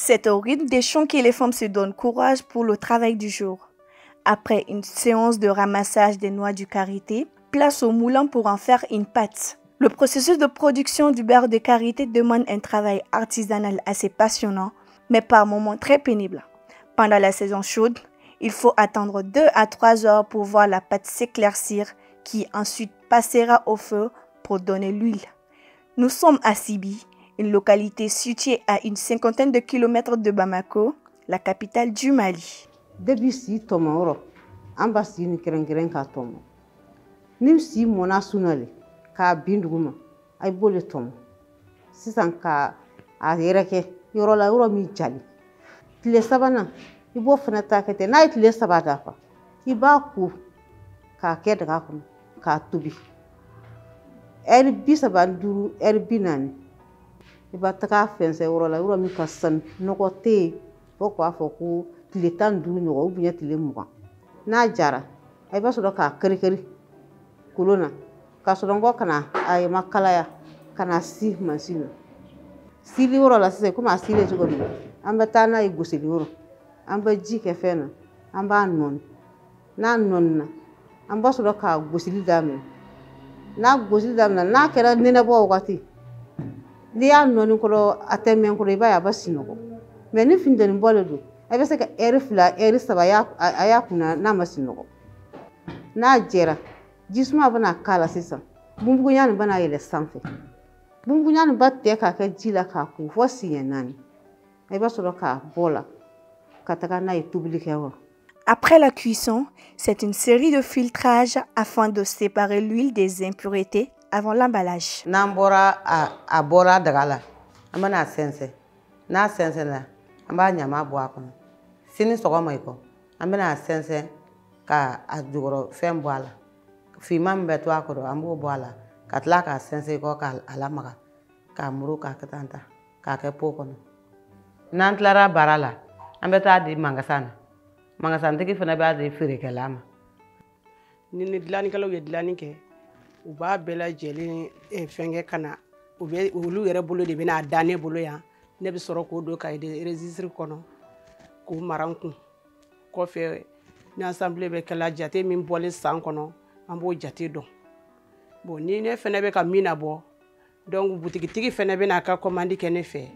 C'est au rythme des chants que les femmes se donnent courage pour le travail du jour. Après une séance de ramassage des noix du karité, place au moulin pour en faire une pâte. Le processus de production du beurre de karité demande un travail artisanal assez passionnant, mais par moments très pénible. Pendant la saison chaude, il faut attendre 2 à 3 heures pour voir la pâte s'éclaircir, qui ensuite passera au feu pour donner l'huile. Nous sommes à Sibi, une localité située à une 50aine de kilomètres de Bamako, la capitale du Mali. Depuis si tomoro, ambassi ni keren ka tomo. Nim si mona sunale, ka binduguma, ay bole tomo. Sisan ka a yereke, yorola yoro mi jali. Tile sabana, ibo fana takete, na tile sabada fa. Iba ku ka keda ka kun, ka tubi. Eri bisa banduru, eri binani. Iba taka fense yorola yoro mi kasan, noko te, poko afoku, tile tan duru nyogo, ubinya tile muka. Na jara, ay ba sodo ka keri kulona. Ka sodo ngo kana ay makalaya, kana si masino. Sili yorola sise kuma sili jugo mi. Amba tana i gusili yoro. Amba jike fena, amba non. Na non na. Amba sodo ka gusili dame. Na gusili dame na kera nene bo wakati. Liya non ko atemme ko iba ya basino. Mais ni fin de mbole do. Ay be se ka eri fla eri saba ya ayakuna na masino. Na jera. Jisma bana kala sisa. Bumbu nyani bana yele sanfe. Bumbu nyani batte ka ka jila ka ku fosi yenani. Ay ba solo ka bola. Kataka na itubili kewo. Après la cuisson, c'est une série de filtrages afin de séparer l'huile des impuretés avant l'emballage. Nambora a bora dagala. Amana sense. Na sense na. Amba nyama bo akono. Sini sogo maiko. Amana sense ka adugoro fem boala. Fi mam beto akoro ambo boala. Katla ka sense ko ka alamaga. Ka muru ka katanta. Ka ke pokono. Nantlara barala. Ambeta di mangasana. Mangasana tiki fana ba di firike lama. Ni dilani kala ye dilani ke. U b'a bɛɛ lajɛlen fɛnkɛ ka na u bɛ olu yɛrɛ bolo de bɛna da ne bolo yan ne bɛ sɔrɔ k'o don cahier de registre kɔnɔ k'o mara n kun kɔfɛ ni assemblée bɛ kɛla jate min bɔlen san kɔnɔ an b'o jate dɔn bon ni ne fɛnɛ bɛ ka min na bɔ donc butigitigi fɛnɛ bɛna ka commande kɛ ne fɛ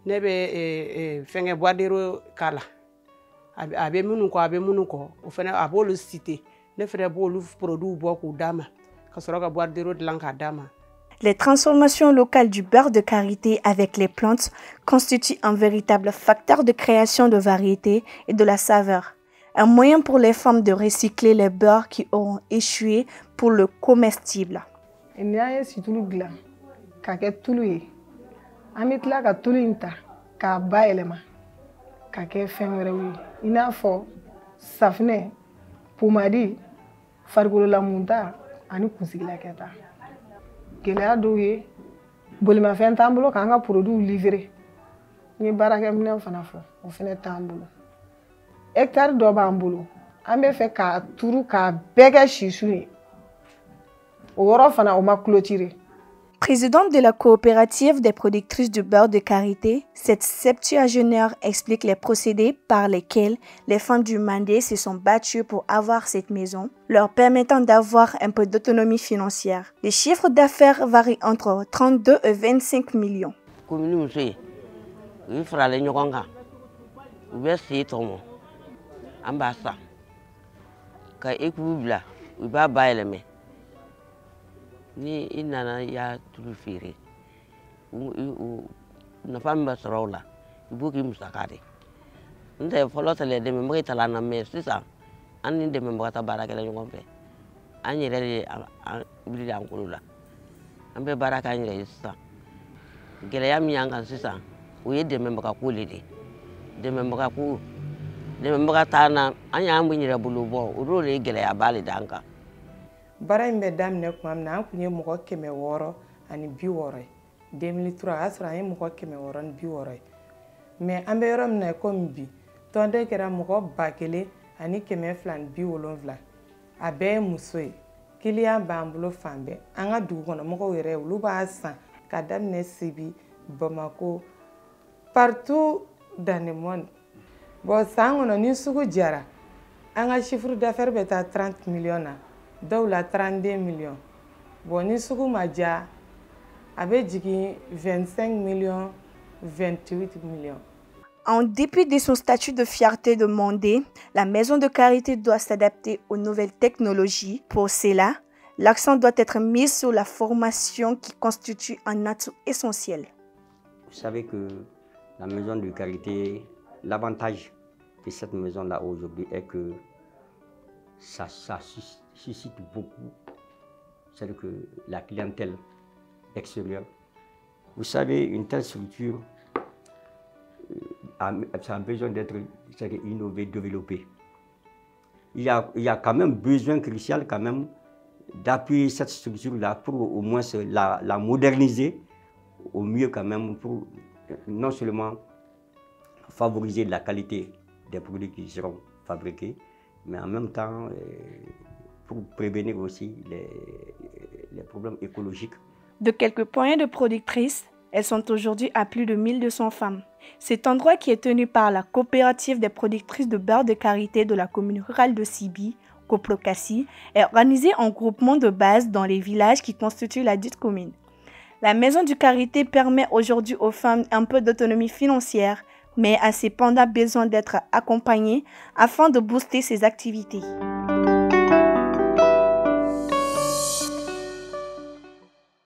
ne bɛ fɛnkɛ boidereau kala a bɛ minnu kɔ o fɛnɛ a b'olu citer ne fɛnɛ b'olu produits bɔ k'u d'a ma. Les transformations locales du beurre de karité avec les plantes constituent un véritable facteur de création de variété et de la saveur. Un moyen pour les femmes de recycler les beurres qui auront échoué pour le comestible. Ani kunsigila kɛta gɛlɛya dɔw ye bolimafɛn t'an bolo k'an ka produit livrer n ye baarakɛminɛn fana fɔ o fana t'an bolo hectare dɔ b'an bolo an bɛ fɛ k'a turu k'a bɛɛ kɛ sisu ye o yɔrɔ fana o ma clôturer. Présidente de la coopérative des productrices de beurre de karité, cette septuagénaire explique les procédés par lesquels les femmes du Mandé se sont battues pour avoir cette maison, leur permettant d'avoir un peu d'autonomie financière. Les chiffres d'affaires varient entre 32 et 25 millions. Ni inana ya tulu firi na famba sorola ibuki musakari nte folote le deme mbaga tala na me sisa ani deme mbaga tabara kala ngombe ani rele bili ankulula ambe baraka ani re sisa gele ya miyanga sisa uye deme mbaga kulidi deme mbaga tana anya ambu nyira bulubo urole gele ya bali danka. Bara in bɛ daminɛ kuma min na an kun ye mɔgɔ 660 ani 60 2003 a sɔrɔ an ye mɔgɔ 660 ani 60 mais an bɛ yɔrɔ min na comme bi tɔnden kɛra mɔgɔ 1000 ani 270 a bɛɛ ye muso ye client b'an bolo fan bɛɛ an ka dugu kɔnɔ mɔgɔw yɛrɛ olu b'a san ka daminɛ Sibi Bamako partout dans le monde. Bon, ça, on a ni sugu jara. Un chiffre d'affaires est à 30 millions, donc la 32 millions. Bon, ni sugu maja, avec 25 millions, 28 millions. En dépit de son statut de fierté de Mandé, la maison de carité doit s'adapter aux nouvelles technologies. Pour cela, l'accent doit être mis sur la formation qui constitue un atout essentiel. Vous savez que la maison de carité, l'avantage de cette maison-là aujourd'hui est que ça suscite beaucoup, c'est-à-dire que la clientèle extérieure. Vous savez, une telle structure ça a besoin d'être innové, développé. Il y a quand même besoin crucial quand même d'appuyer cette structure-là pour au moins la moderniser au mieux quand même pour non seulement favoriser la qualité des produits qui seront fabriqués, mais en même temps pour prévenir aussi les problèmes écologiques. De quelques poignées de productrices, elles sont aujourd'hui à plus de 1200 femmes. Cet endroit, qui est tenu par la coopérative des productrices de beurre de karité de la commune rurale de Sibi, Coprocassi, est organisé en groupement de base dans les villages qui constituent la dite commune. La maison du karité permet aujourd'hui aux femmes un peu d'autonomie financière, mais a cependant besoin d'être accompagnées afin de booster ses activités.